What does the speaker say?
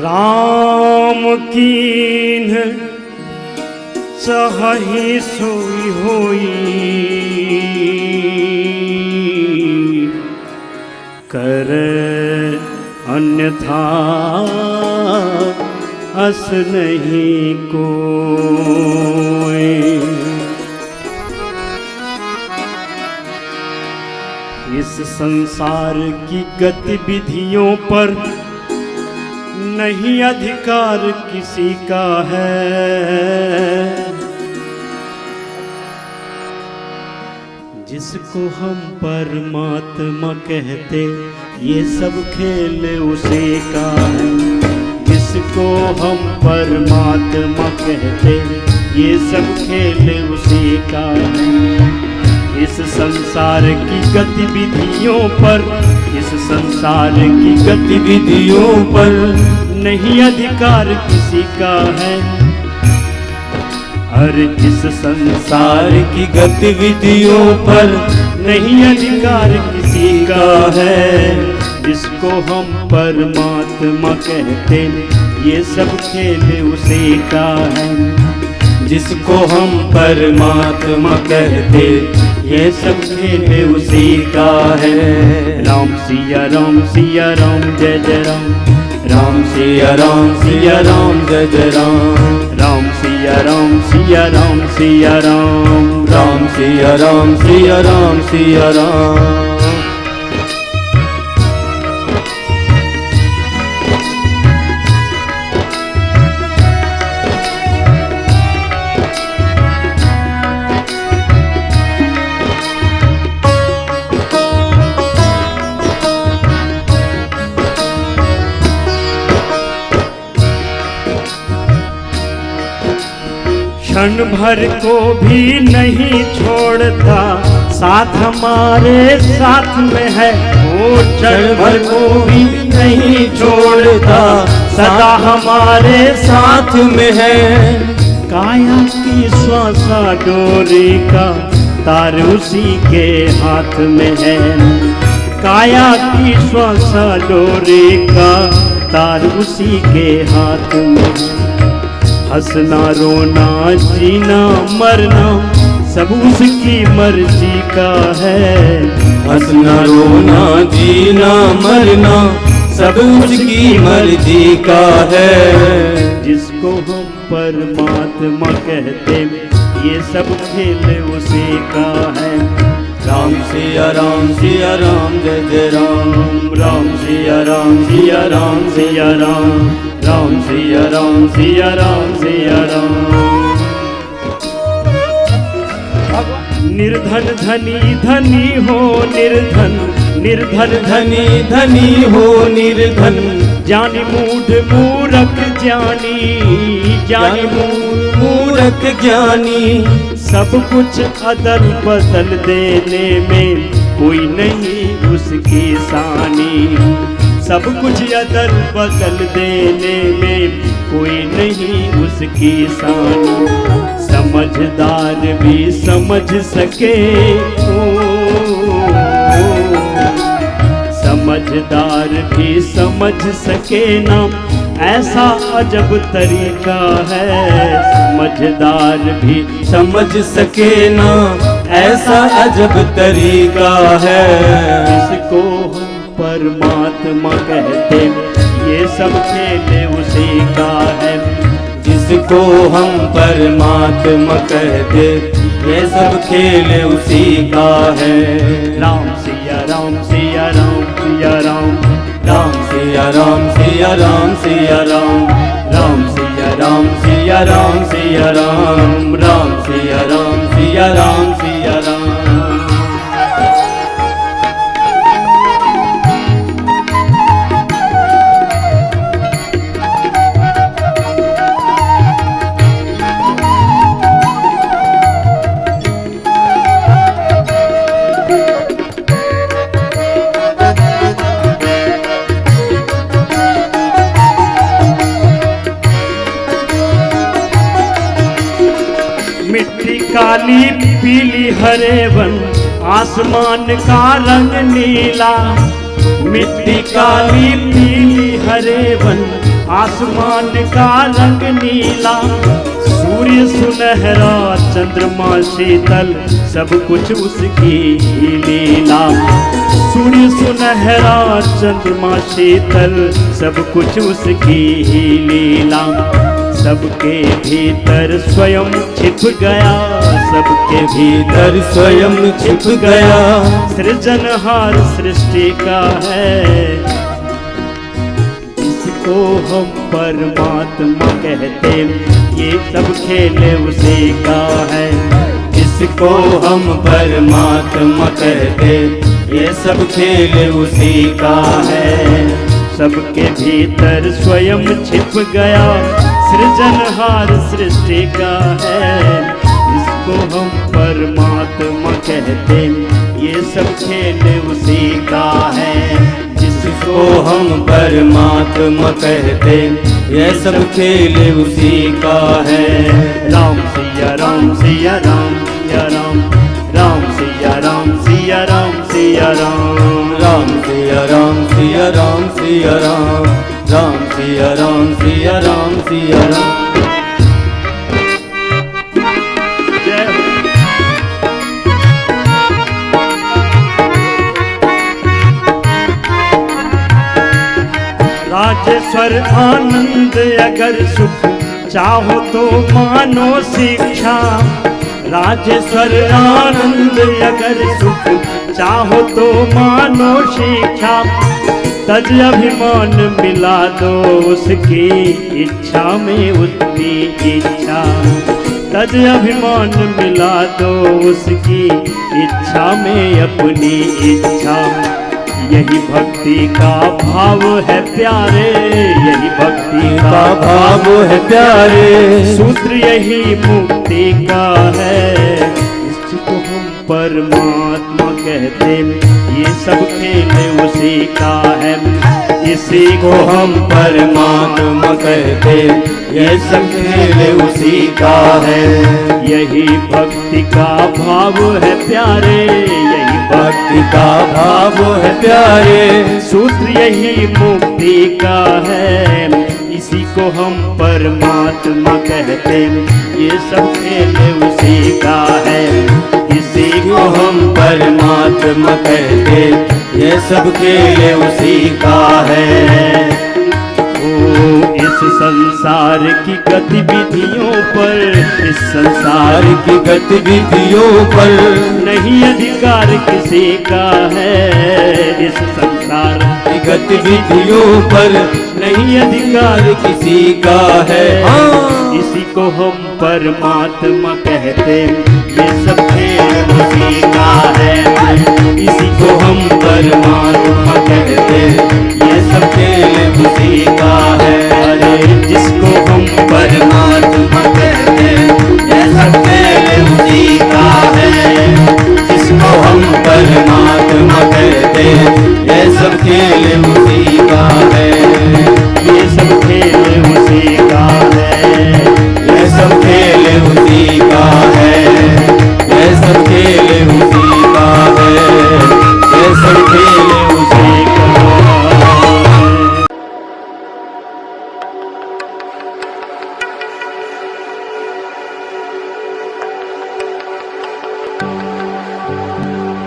राम कीन्ह चाहि सोई होई, कर अन्यथा अस नहीं कोई। इस संसार की गतिविधियों पर नहीं अधिकार किसी का है। जिसको हम परमात्मा कहते ये सब खेल उसी का है। जिसको हम परमात्मा कहते ये सब खेल उसी का है। इस संसार की गतिविधियों पर, इस संसार की गतिविधियों पर नहीं अधिकार किसी का है। और इस संसार की गतिविधियों पर नहीं अधिकार किसी का है। जिसको हम परमात्मा कहते ये सब खेल उसी का है। जिसको हम परमात्मा कहते ये सब खेल उसी का है। राम सिया राम जय जय राम। राम सिया राम जय जय राम। राम सिया राम सिया राम। राम सिया राम सिया राम। क्षण भर को भी नहीं छोड़ता, साथ हमारे साथ में है। वो क्षण भर को भी नहीं छोड़ता, सदा हमारे साथ में है। काया की श्वासा डोरी का तार उसी के हाथ में है। काया की श्वासा डोरी का तार उसी के हाथ में है। हंसना रोना जीना मरना सब उसकी मर्जी का है। हंसना रोना जीना मरना सब उसकी मर्जी का है। जिसको हम परमात्मा कहते ये सब खेल उसी का है। राम सिया राम जय जय राम। राम सिया राम सिया राम। राम सिया राम सिया राम। निर्धन धनी धनी हो निर्धन, निर्धन धनी धनी हो निर्धन। ज्ञानी मूढ़ मूरख ज्ञानी, ज्ञानी मूरख ज्ञानी। सब कुछ अदल बदल देने में कोई नहीं उसकी सानी। सब कुछ अदल बदल देने में कोई नहीं उसकी सानी। समझदार भी समझ सके, समझदार भी समझ सके ना ऐसा अजब तरीका है। समझदार भी समझ सके ना ऐसा अजब तरीका है। जिसको हम परमात्मा कहते ये सब खेल उसी का है। जिसको हम परमात्मा कहते ये सब खेल उसी का है। राम सिया राम सिया राम सिया राम। राम सिया राम सिया राम सिया राम। राम सिया राम सिया राम सिया राम। राम सिया राम सिया राम सिया राम। मिट्टी काली पीली हरे वन, आसमान का रंग नीला। मिट्टी काली पीली हरे वन, आसमान का रंग नीला, सूर्य सुनहरा, चंद्रमा शीतल, सब कुछ उसकी लीला। सूर्य सुनहरा, चंद्रमा शीतल, सब कुछ उसकी लीला। सबके भीतर स्वयं छिप गया, सबके भीतर स्वयं छिप गया। सृजनहार सृष्टि का है, जिसको हम परमात्मा कहते, ये सब खेल उसी का है। जिसको हम परमात्मा कहते, ये सब खेल उसी का है। सबके भीतर स्वयं छिप गया, सृजनहार सृष्टि का है। इसको हम परमात्मा कहते, ये सब खेल उसी का है। जिसको हम परमात्मा कहते, ये सब खेल उसी का है। राम सिया राम सिया राम सिया राम, राम सिया राम सिया राम सिया राम, राम सिया राम सिया राम सिया राम, राम सिया राम सिया राम सिया राम। राजेश्वर आनंद अगर सुख चाहो तो मानो शिक्षा। राजेश्वर आनंद अगर सुख चाहो तो मानो शिक्षा। तज अभिमान मिला दो उसकी इच्छा में उसकी इच्छा। तज अभिमान मिला दो उसकी इच्छा में अपनी इच्छा। यही भक्ति का भाव है प्यारे, यही भक्ति का भाव है प्यारे। सूत्र यही मुक्ति का है, इसको हम परमात्मा कहते, ये सब खेल उसी का है। इसी को हम परमात्मा कहते, ये सब खेल उसी का है। यही भक्ति का भाव है प्यारे, यही भक्ति का भाव है प्यारे। सूत्र यही मुक्ति का है, इसी को हम परमात्मा कहते, ये सब खेल उसी का है। इसी को हम परमात्मा कहते, ये सब खेल उसी का है। ओ इस संसार की गतिविधियों पर, इस संसार की गतिविधियों पर नहीं अधिकार किसी का है। इस संसार की गतिविधियों पर नहीं अधिकार किसी का है। इसी को हम परमात्मा कहते, ये सब खेल